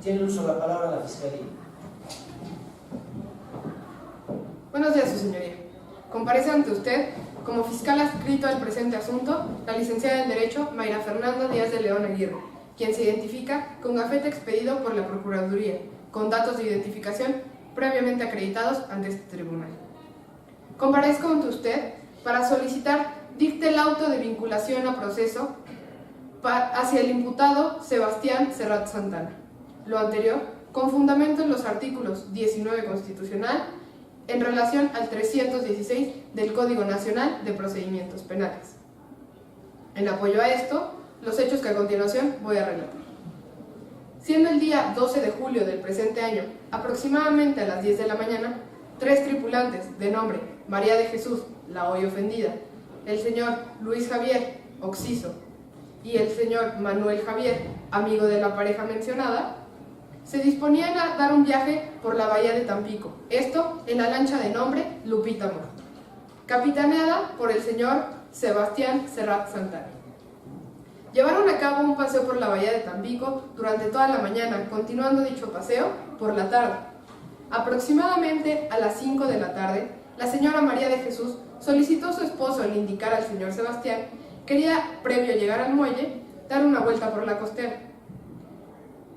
Tiene uso la palabra la Fiscalía. Buenos días, su señoría. Comparece ante usted, como fiscal adscrito al presente asunto, la licenciada en Derecho Mayra Fernanda Díaz de León Aguirre, quien se identifica con gafete expedido por la Procuraduría, con datos de identificación previamente acreditados ante este tribunal. Comparezco ante usted para solicitar dicte el auto de vinculación a proceso hacia el imputado Sebastián Serrat Santana. Lo anterior, con fundamento en los artículos 19 constitucional, en relación al 316 del Código Nacional de Procedimientos Penales. En apoyo a esto, los hechos que a continuación voy a relatar. Siendo el día 12 de julio del presente año, aproximadamente a las 10 de la mañana, 3 tripulantes de nombre María de Jesús, la hoy ofendida, el señor Luis Javier, occiso, y el señor Manuel Javier, amigo de la pareja mencionada, se disponían a dar un viaje por la bahía de Tampico, esto en la lancha de nombre Lupita Amor, capitaneada por el señor Sebastián Serrat Santana. Llevaron a cabo un paseo por la bahía de Tampico durante toda la mañana, continuando dicho paseo por la tarde. Aproximadamente a las 5 de la tarde, la señora María de Jesús solicitó a su esposo el indicar al señor Sebastián quería, previo a llegar al muelle, dar una vuelta por la costera.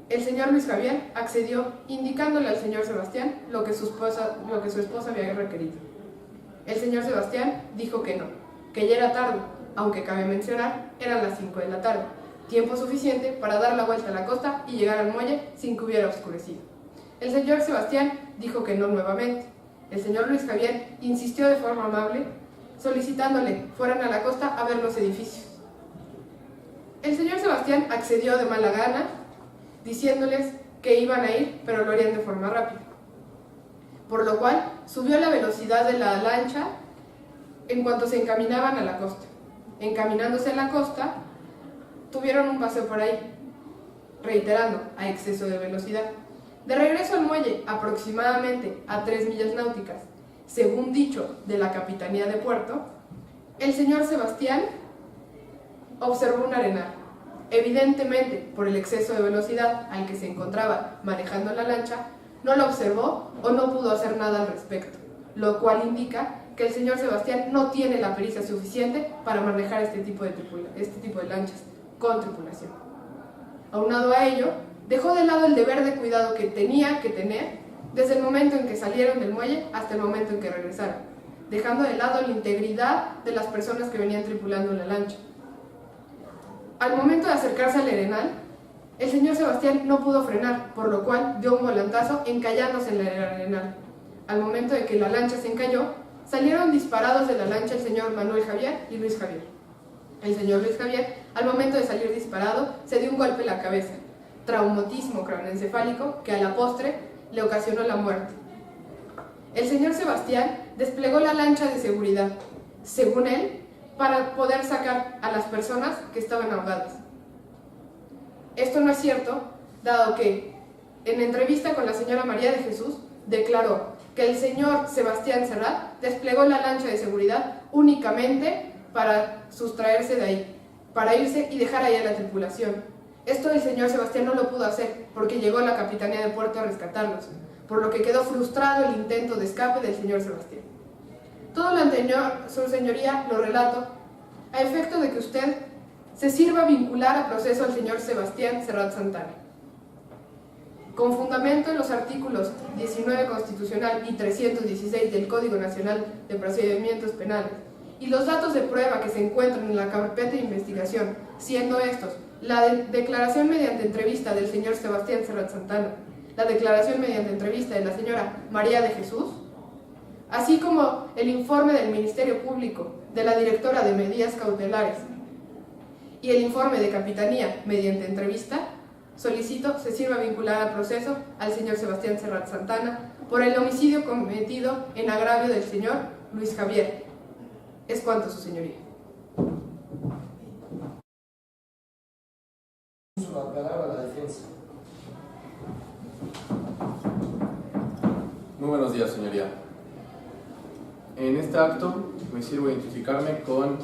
El señor Luis Javier accedió, indicándole al señor Sebastián lo que su esposa había requerido. El señor Sebastián dijo que no, que ya era tarde, aunque cabe mencionar, eran las 5 de la tarde, tiempo suficiente para dar la vuelta a la costa y llegar al muelle sin que hubiera oscurecido. El señor Sebastián dijo que no nuevamente. El señor Luis Javier insistió de forma amable, solicitándole fueran a la costa a ver los edificios. El señor Sebastián accedió de mala gana, diciéndoles que iban a ir, pero lo harían de forma rápida. Por lo cual, subió la velocidad de la lancha en cuanto se encaminaban a la costa. Encaminándose a la costa, tuvieron un paseo por ahí, reiterando, a exceso de velocidad. De regreso al muelle, aproximadamente a 3 millas náuticas, según dicho de la Capitanía de Puerto, el señor Sebastián observó un arenal. Evidentemente, por el exceso de velocidad al que se encontraba manejando la lancha, no lo observó o no pudo hacer nada al respecto, lo cual indica que el señor Sebastián no tiene la pericia suficiente para manejar este tipo de lanchas con tripulación. Aunado a ello, dejó de lado el deber de cuidado que tenía que tener desde el momento en que salieron del muelle hasta el momento en que regresaron, dejando de lado la integridad de las personas que venían tripulando la lancha. Al momento de acercarse al arenal, el señor Sebastián no pudo frenar, por lo cual dio un volantazo encallándose en el arenal. Al momento de que la lancha se encalló, salieron disparados de la lancha el señor Manuel Javier y Luis Javier. El señor Luis Javier, al momento de salir disparado, se dio un golpe en la cabeza, traumatismo craneoencefálico que a la postre le ocasionó la muerte. El señor Sebastián desplegó la lancha de seguridad, según él, para poder sacar a las personas que estaban ahogadas. Esto no es cierto, dado que en entrevista con la señora María de Jesús declaró que el señor Sebastián Serrat desplegó la lancha de seguridad únicamente para sustraerse de ahí, para irse y dejar ahí a la tripulación. Esto el señor Sebastián no lo pudo hacer porque llegó a la Capitanía de Puerto a rescatarlos, por lo que quedó frustrado el intento de escape del señor Sebastián. Todo lo anterior, su señoría, lo relato a efecto de que usted se sirva vincular a proceso al señor Sebastián Serrat Santana. Con fundamento en los artículos 19 constitucional y 316 del Código Nacional de Procedimientos Penales y los datos de prueba que se encuentran en la carpeta de investigación, siendo estos la declaración mediante entrevista del señor Sebastián Serrat Santana, la declaración mediante entrevista de la señora María de Jesús, así como el informe del Ministerio Público de la directora de medidas cautelares y el informe de Capitanía mediante entrevista, solicito se sirva vincular a proceso al señor Sebastián Serrat Santana por el homicidio cometido en agravio del señor Luis Javier. Es cuanto, su señoría. La palabra a la defensa. Muy buenos días, señoría. En este acto me sirvo identificarme con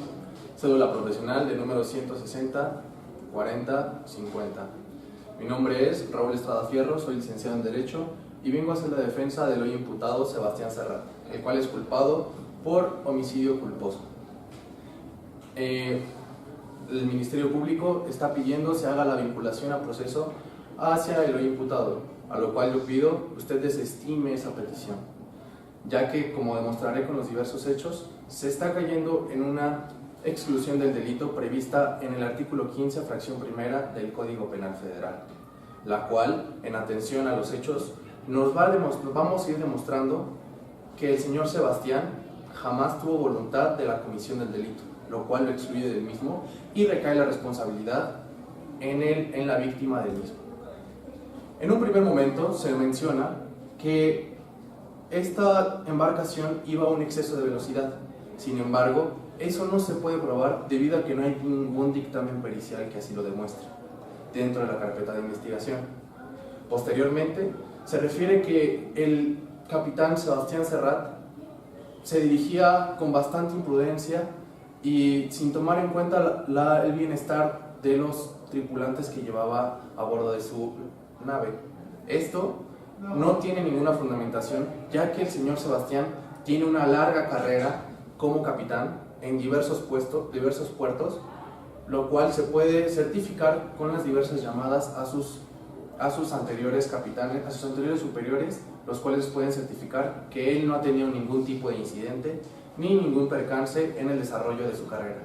cédula profesional de número 160 40 50, Mi nombre es Raúl Estrada Fierro, soy licenciado en Derecho y vengo a hacer la defensa del hoy imputado Sebastián Serrat, el cual es culpado por homicidio culposo. El Ministerio Público está pidiendo se haga la vinculación a proceso hacia el hoy imputado, a lo cual yo pido usted desestime esa petición, ya que, como demostraré con los diversos hechos, se está cayendo en una exclusión del delito prevista en el artículo 15, fracción primera del Código Penal Federal, la cual, en atención a los hechos, nos vamos a ir demostrando que el señor Sebastián jamás tuvo voluntad de la comisión del delito, lo cual lo excluye del mismo y recae la responsabilidad en la víctima del mismo. En un primer momento se menciona que esta embarcación iba a un exceso de velocidad. Sin embargo, eso no se puede probar debido a que no hay ningún dictamen pericial que así lo demuestre dentro de la carpeta de investigación. Posteriormente, se refiere que el capitán Sebastián Serrat se dirigía con bastante imprudencia y sin tomar en cuenta el bienestar de los tripulantes que llevaba a bordo de su nave. Esto no tiene ninguna fundamentación, ya que el señor Sebastián tiene una larga carrera como capitán en diversos puertos, lo cual se puede certificar con las diversas llamadas a sus anteriores capitanes, a sus anteriores superiores, los cuales pueden certificar que él no ha tenido ningún tipo de incidente ni ningún percance en el desarrollo de su carrera.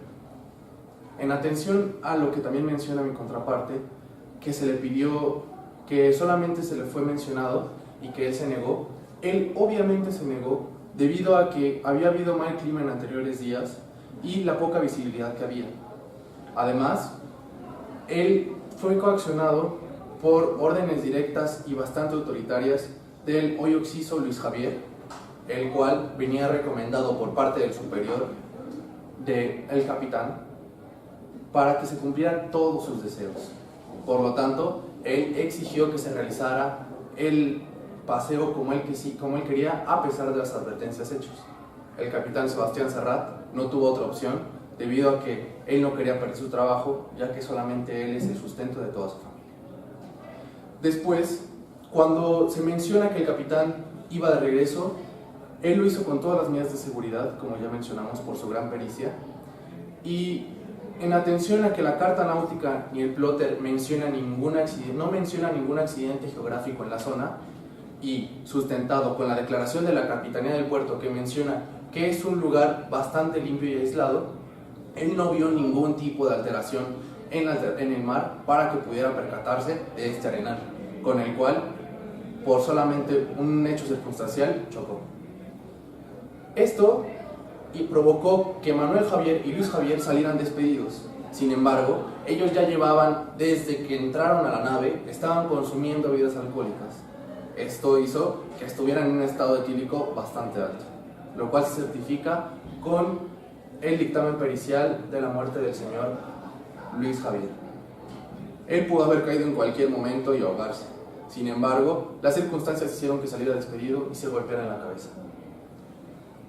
En atención a lo que también menciona mi contraparte, que se le pidió, que solamente se le fue mencionado y que él se negó, él obviamente se negó debido a que había habido mal clima en anteriores días y la poca visibilidad que había. Además, él fue coaccionado por órdenes directas y bastante autoritarias del hoy occiso Luis Javier, el cual venía recomendado por parte del superior del capitán para que se cumplieran todos sus deseos. Por lo tanto, él exigió que se realizara el paseo como él quería, a pesar de las advertencias hechas. El capitán Sebastián Serrat no tuvo otra opción debido a que él no quería perder su trabajo, ya que solamente él es el sustento de toda su familia. Después, cuando se menciona que el capitán iba de regreso, él lo hizo con todas las medidas de seguridad, como ya mencionamos, por su gran pericia, y en atención a que la carta náutica ni el plotter no menciona ningún accidente geográfico en la zona, y sustentado con la declaración de la Capitanía del Puerto que menciona que es un lugar bastante limpio y aislado, él no vio ningún tipo de alteración en el mar para que pudiera percatarse de este arenal, con el cual, por solamente un hecho circunstancial, chocó. Esto provocó que Manuel Javier y Luis Javier salieran despedidos. Sin embargo, ellos ya llevaban, desde que entraron a la nave, estaban consumiendo bebidas alcohólicas. Esto hizo que estuvieran en un estado etílico bastante alto, lo cual se certifica con el dictamen pericial de la muerte del señor Luis Javier. Él pudo haber caído en cualquier momento y ahogarse. Sin embargo, las circunstancias hicieron que saliera despedido y se golpeara en la cabeza.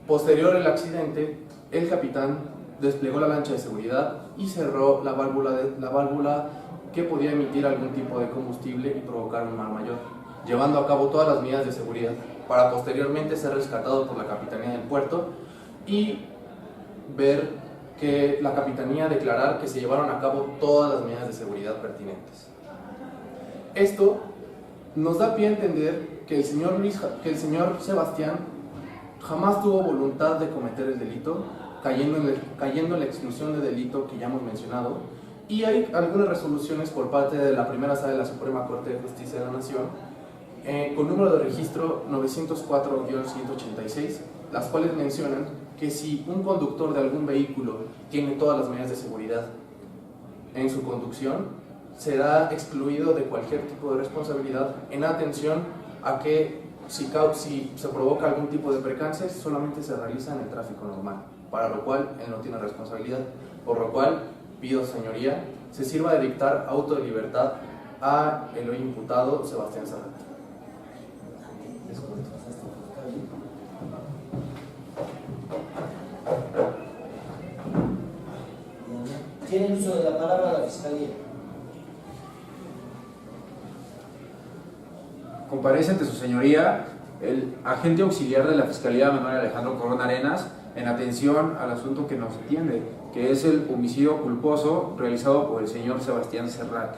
Posterior al accidente, el capitán desplegó la lancha de seguridad y cerró la válvula que podía emitir algún tipo de combustible y provocar un mal mayor, llevando a cabo todas las medidas de seguridad para posteriormente ser rescatado por la Capitanía del Puerto y ver que la Capitanía declarar que se llevaron a cabo todas las medidas de seguridad pertinentes. Esto nos da pie a entender que el señor Sebastián jamás tuvo voluntad de cometer el delito, cayendo en la exclusión de delito que ya hemos mencionado, y hay algunas resoluciones por parte de la primera sala de la Suprema Corte de Justicia de la Nación con número de registro 904-186, las cuales mencionan que si un conductor de algún vehículo tiene todas las medidas de seguridad en su conducción, será excluido de cualquier tipo de responsabilidad en atención a que si se provoca algún tipo de percance, solamente se realiza en el tráfico normal, para lo cual él no tiene responsabilidad, por lo cual pido, señoría, se sirva de dictar auto de libertad a el hoy imputado Sebastián Serrat. Tiene el uso de la palabra la Fiscalía. comparece ante su señoría el agente auxiliar de la Fiscalía Manuel Alejandro Corona Arenas en atención al asunto que nos atiende, que es el homicidio culposo realizado por el señor Sebastián Serrat,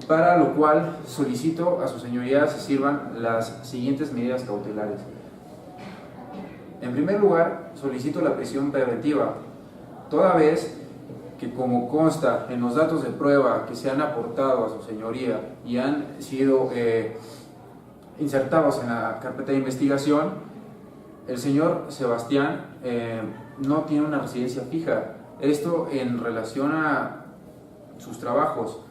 para lo cual solicito a su señoría se sirvan las siguientes medidas cautelares. En primer lugar, solicito la prisión preventiva, toda vez que, como consta en los datos de prueba que se han aportado a su señoría y han sido insertados en la carpeta de investigación, el señor Sebastián no tiene una residencia fija. Esto en relación a sus trabajos.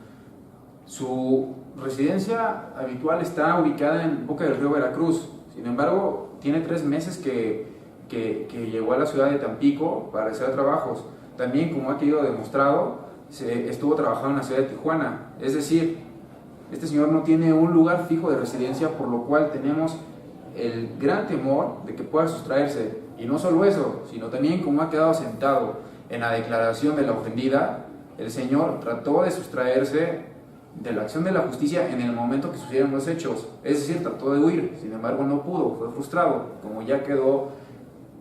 Su residencia habitual está ubicada en Boca del Río, Veracruz. Sin embargo, tiene 3 meses que llegó a la ciudad de Tampico para hacer trabajos. También, como ha quedado demostrado, estuvo trabajando en la ciudad de Tijuana. Es decir, este señor no tiene un lugar fijo de residencia, por lo cual tenemos el gran temor de que pueda sustraerse. Y no solo eso, sino también, como ha quedado sentado en la declaración de la ofendida, el señor trató de sustraerse de la acción de la justicia en el momento que sucedieron los hechos. Es decir, trató de huir, sin embargo no pudo, fue frustrado, como ya quedó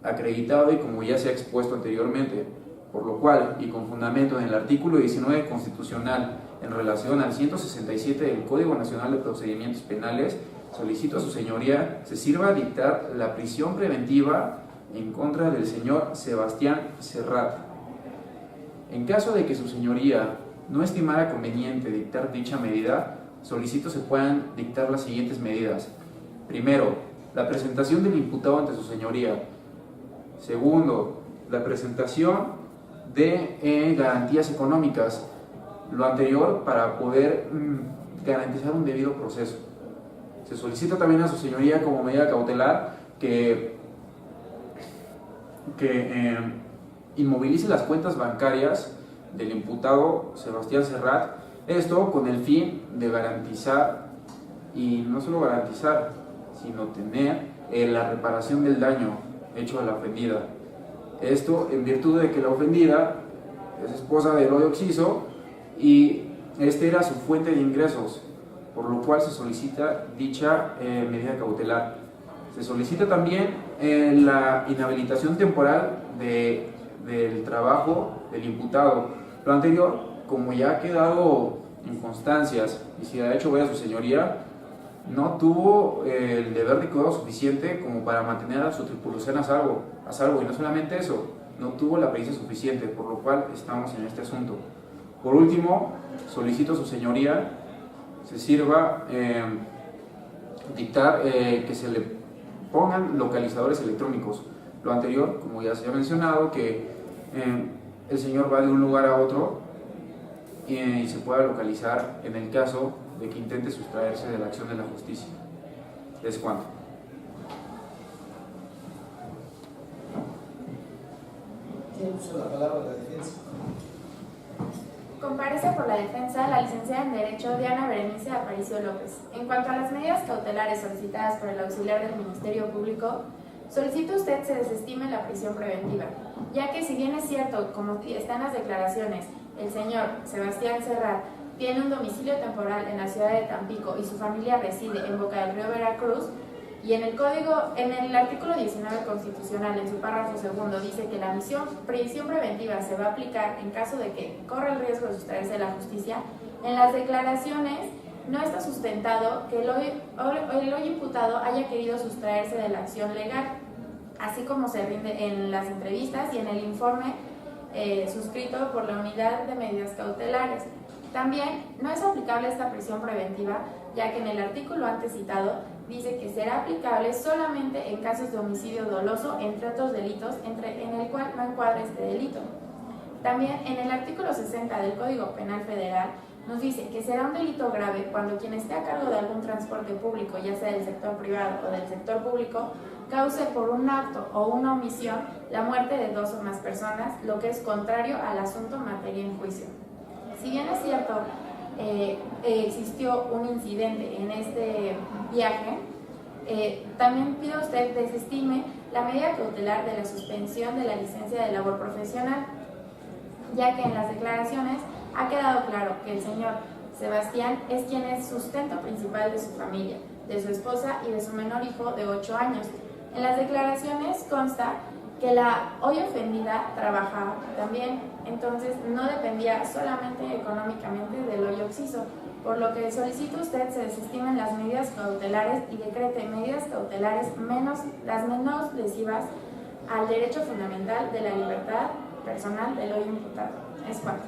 acreditado y como ya se ha expuesto anteriormente. Por lo cual, y con fundamento en el artículo 19 constitucional en relación al 167 del Código Nacional de Procedimientos Penales, solicito a su señoría se sirva a dictar la prisión preventiva en contra del señor Sebastián Serrat. En caso de que su señoría no estimara conveniente dictar dicha medida, solicito se puedan dictar las siguientes medidas. Primero, la presentación del imputado ante su señoría. Segundo, la presentación de garantías económicas, lo anterior para poder garantizar un debido proceso. Se solicita también a su señoría como medida cautelar que inmovilice las cuentas bancarias del imputado Sebastián Serrat, esto con el fin de garantizar, y no solo garantizar, sino tener la reparación del daño hecho a la ofendida. Esto en virtud de que la ofendida es esposa de Eloy Oxiso y este era su fuente de ingresos, por lo cual se solicita dicha medida cautelar. Se solicita también la inhabilitación temporal del trabajo del imputado. Lo anterior, como ya ha quedado en constancias y si ha hecho ver a su señoría, no tuvo el deber de cuidado suficiente como para mantener a su tripulación a salvo, y no solamente eso, no tuvo la pericia suficiente, por lo cual estamos en este asunto. Por último, solicito a su señoría se sirva dictar que se le pongan localizadores electrónicos. Lo anterior, como ya se ha mencionado, que el señor va de un lugar a otro y se pueda localizar en el caso de que intente sustraerse de la acción de la justicia. Es cuanto. Tiene uso la palabra la defensa. Comparece por la defensa la licenciada en Derecho Diana Berenice Aparicio López. En cuanto a las medidas cautelares solicitadas por el auxiliar del Ministerio Público, solicita usted se desestime la prisión preventiva, ya que si bien es cierto, como están las declaraciones, el señor Sebastián Serrat tiene un domicilio temporal en la ciudad de Tampico y su familia reside en Boca del Río, Veracruz, y en el artículo 19 constitucional, en su párrafo segundo, dice que la prisión preventiva se va a aplicar en caso de que corra el riesgo de sustraerse de la justicia. En las declaraciones no está sustentado que el hoy imputado haya querido sustraerse de la acción legal, así como se rinde en las entrevistas y en el informe suscrito por la Unidad de Medidas Cautelares. También no es aplicable esta prisión preventiva, ya que en el artículo antes citado dice que será aplicable solamente en casos de homicidio doloso, entre otros delitos, en el cual no encuadra este delito. También en el artículo 60 del Código Penal Federal nos dice que será un delito grave cuando quien esté a cargo de algún transporte público, ya sea del sector privado o del sector público, cause por un acto o una omisión la muerte de 2 o más personas, lo que es contrario al asunto materia en juicio. Si bien es cierto, existió un incidente en este viaje, también pido a usted desestime la medida cautelar de la suspensión de la licencia de labor profesional, ya que en las declaraciones ha quedado claro que el señor Sebastián es quien es sustento principal de su familia, de su esposa y de su menor hijo de 8 años. En las declaraciones consta que la hoy ofendida trabajaba también, entonces no dependía solamente económicamente del hoy occiso, por lo que solicita usted se desestimen las medidas cautelares y decrete medidas cautelares las menos lesivas al derecho fundamental de la libertad personal del hoy imputado. Es cuanto.